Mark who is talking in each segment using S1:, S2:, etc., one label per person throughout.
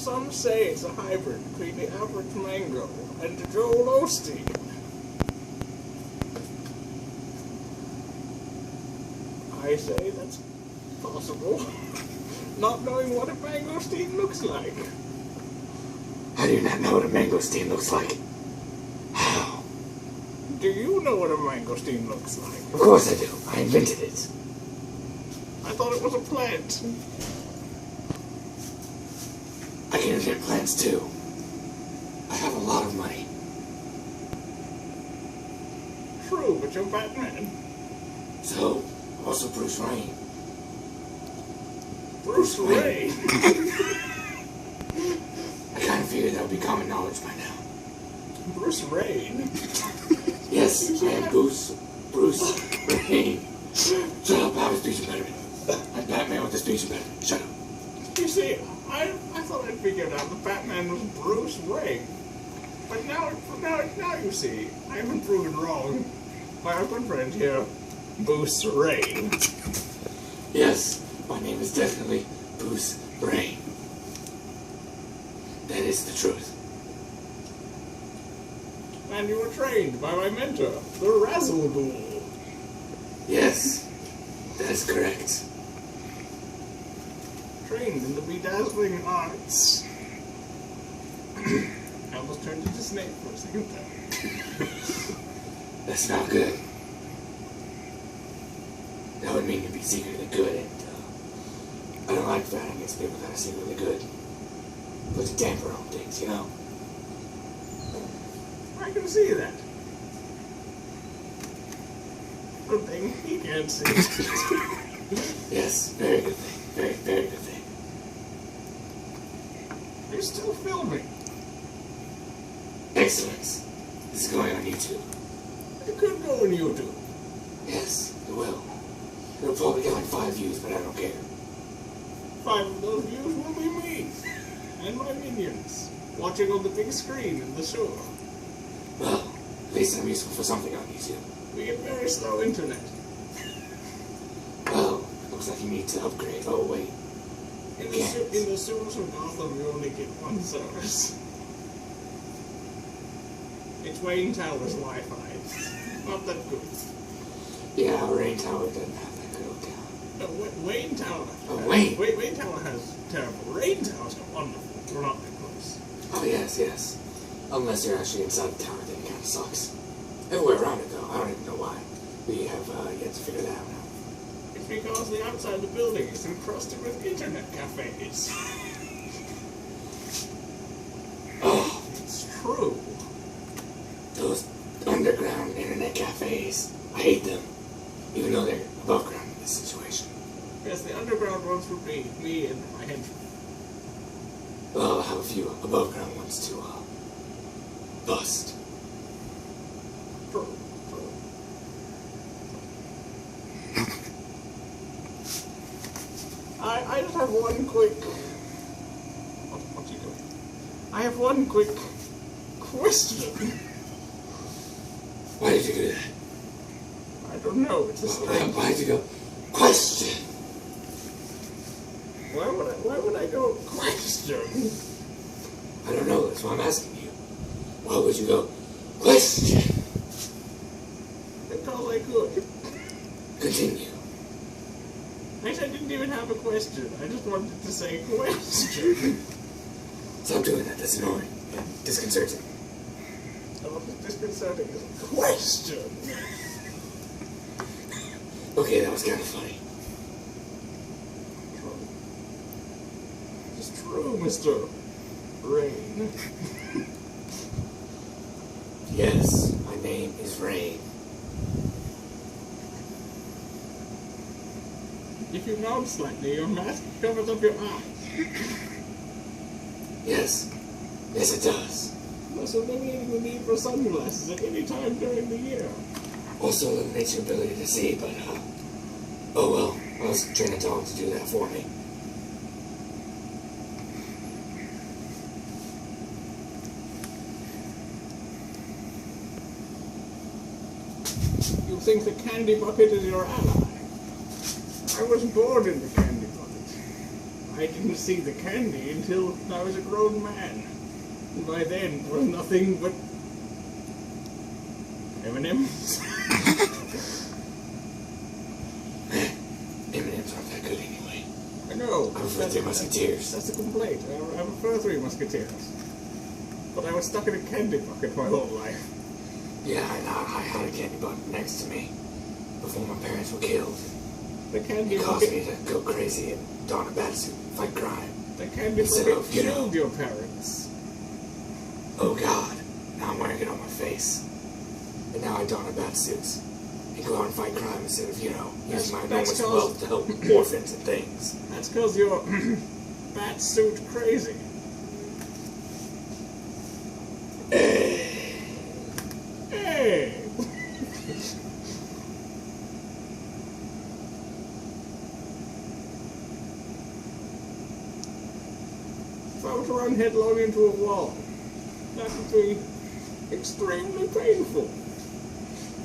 S1: Some say it's a hybrid between the average mango and the Joel Osteen. I say that's possible, not knowing what a mangosteen looks like.
S2: How do you not know what a mangosteen looks like? How?
S1: Do you know what a mangosteen looks like?
S2: Of course I do. I invented it.
S1: I thought it was a plant.
S2: I can invent plants too. I have a lot of money.
S1: True, but you're Batman.
S2: So, I'm also Bruce Wayne.
S1: Bruce Wayne?
S2: I kind of figured that would be common knowledge by now.
S1: Bruce Wayne?
S2: Yes, I am Bruce Wayne. Shut up, I have a speech impediment. I'm Batman with a speech impediment. Shut up.
S1: You see, I thought I'd figured out that Batman was Bruce Wayne. But now you see, I've been proven wrong by our good friend here, Bruce Wayne.
S2: Yes, my name is definitely Bruce Wayne. That is the truth.
S1: And you were trained by my mentor, the Razzle-Ghoul.
S2: Yes, that is correct.
S1: Trained in the bedazzling arts. I almost turned into Snape for a second time.
S2: That's not good. That would mean you'd be secretly good, and I don't like fighting against people that are secretly good. Puts a damper on things, you know?
S1: I can see that. Good thing he can't see.
S2: Yes, very good thing. Very, very good thing.
S1: You're still filming.
S2: Excellent. This is going on YouTube.
S1: It could go on YouTube.
S2: Yes, it will. It'll probably get like 5 views, but I don't care.
S1: 5 of those views will be me and my minions watching on the big screen in the shore.
S2: Well, at least I'm useful for something on YouTube.
S1: We get very slow internet.
S2: Well, looks like you need to upgrade. Oh, wait.
S1: In the sewers of Gotham, you only get one service. It's Wayne Tower's Wi-Fi. Not that good.
S2: Yeah, Rain Tower doesn't have that good of town.
S1: No, Wayne Tower. Wayne Tower has terrible. Rain Tower's wonderful. We're not that close.
S2: Oh, yes, yes. Unless you're actually inside the tower, then it kind of sucks. Everywhere around it, though. I don't even know why. We have yet to figure that out.
S1: It's because the outside of the building is encrusted with internet cafes.
S2: Oh,
S1: it's true.
S2: Those underground internet cafes. I hate them. Even though they're above ground in this situation.
S1: Yes, the underground ones would be me and my henchmen.
S2: Well, I'll have a few above ground ones to bust.
S1: True. I just have one quick... What's he doing? I have one quick question.
S2: Why did you do that?
S1: I don't know, it's just like...
S2: Why did you go, question?
S1: Why would I go, question?
S2: I don't know, that's why I'm asking you. Why would you go, question?
S1: Because I could.
S2: Continue.
S1: Actually, I didn't even have a question. I just wanted to say question.
S2: Stop doing that, that's annoying and disconcerting.
S1: Oh, disconcerting is a question.
S2: Okay, that was kind of funny.
S1: It's true, Mr. Rain.
S2: Yes, my name is Rain.
S1: If you nod slightly, your mask covers up your eyes.
S2: Yes. Yes, it does.
S1: Thus eliminating the need for sunglasses at any time during the year.
S2: Also eliminates your ability to see, but, oh well. I was trying to tell him to do that for me.
S1: You think the candy bucket is your ally? I was born in the candy bucket. I I didn't see the candy until I was a grown man. And by then, there was nothing but M&M's.
S2: M&M's aren't that good anyway.
S1: I know.
S2: I prefer Three Musketeers.
S1: That's a complaint. I prefer Three Musketeers. But I was stuck in a candy bucket my whole life.
S2: Yeah, I had a candy bucket next to me before my parents were killed.
S1: The candy
S2: It caused
S1: bucket...
S2: me to go crazy and don a batsuit and fight crime.
S1: The candy
S2: Instead
S1: bucket
S2: of, you know-
S1: killed your parents.
S2: Oh God, now I'm wearing it on my face. And now I don a batsuit and go out and fight crime instead of, using my enormous wealth to help orphans and things.
S1: That's because you're bat-suit crazy. Hey! If I were to run headlong into a wall, that would be extremely painful.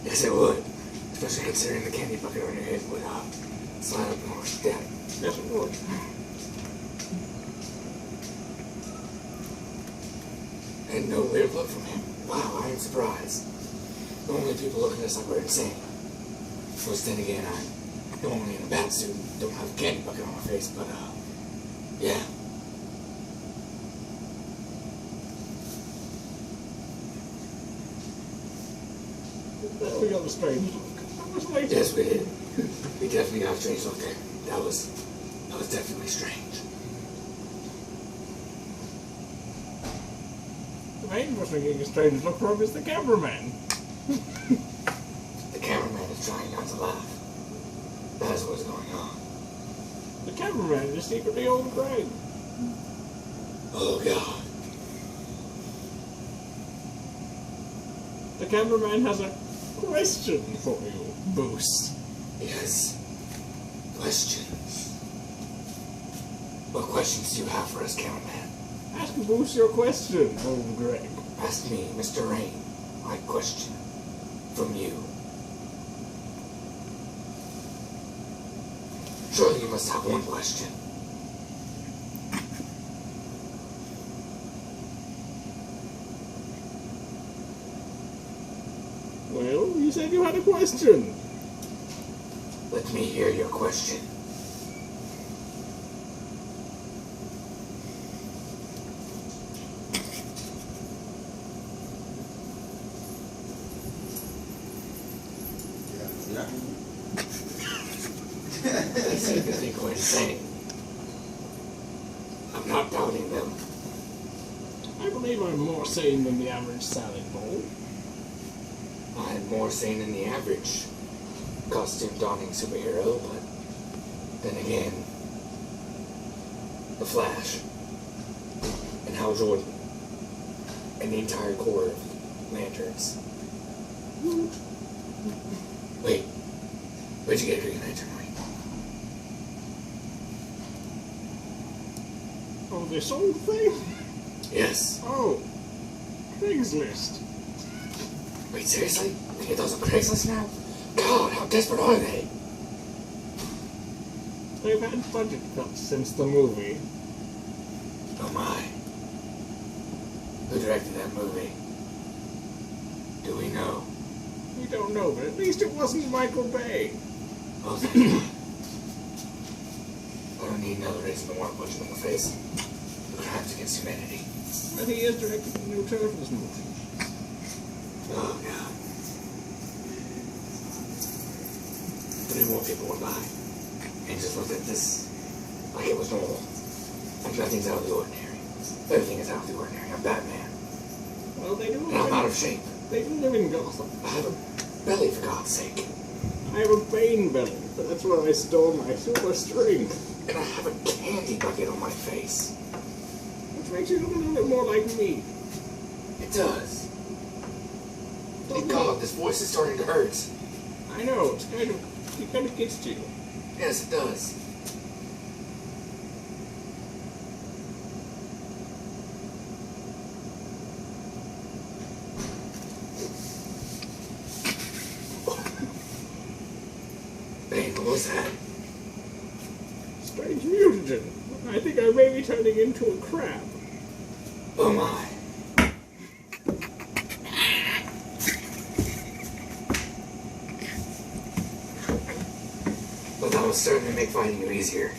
S2: Yes, it would. Especially considering the candy bucket on your head would slide up more dead.
S1: Yes, it would.
S2: And no weird look from him. Wow, I am surprised. Normally people look at us like we're insane. Plus then again, I'm normally in a batsuit and don't have a candy bucket on my face, but yeah.
S1: We got the strange look. That was later.
S2: Yes, we did. We definitely got a strange look there. That was definitely strange.
S1: The main person getting a strange look from is the cameraman.
S2: The cameraman is trying not to laugh. That is what's going on.
S1: The cameraman is secretly old Greg.
S2: Oh God.
S1: The cameraman has a question for you, Boost.
S2: Yes. Questions. What questions do you have for us, cameraman?
S1: Ask Boost your question, old Greg.
S2: Ask me, Mr. Rain, my question from you. Surely you must have one question.
S1: Well, you said you had a question.
S2: Let me hear your question.
S3: Yeah.
S2: They seem to think we're insane. I'm not doubting them.
S1: I believe I'm more sane than the average salad bowl.
S2: I'm more sane than the average costume-donning superhero, but then again, The Flash, and Hal Jordan, and the entire Corps of Lanterns. Wait, where'd you get a Green Lantern ring?
S1: Oh, this old thing?
S2: Yes.
S1: Oh, Craigslist.
S2: Wait, seriously? You can get those on Craigslist now? God, how desperate are they?
S1: They've had budget cuts since the movie.
S2: Oh my. Who directed that movie? Do we know?
S1: We don't know, but at least it wasn't Michael Bay.
S2: Oh, thank God. I don't need another reason to want to punch him in the face. The crimes against humanity.
S1: But he is directing the new Turtles movie.
S2: Oh, God. 3 more people went by and just looked at this like it was normal. Like nothing's out of the ordinary. Everything is out of the ordinary. I'm Batman.
S1: Well, they do
S2: And I'm out of shape.
S1: They do live in Gotham.
S2: I have a belly, for God's sake.
S1: I have a Baine belly, but that's where I store my silver string.
S2: And I have a candy bucket on my face.
S1: Which makes you look a little bit more like me.
S2: It does. Thank God, this voice is starting to hurt.
S1: I know, it kind of gets to you.
S2: Yes, it does. Baine, what was that?
S1: Strange mutagen. I think I may be turning into a crab.
S2: Oh my. Well, that will certainly make finding you easier.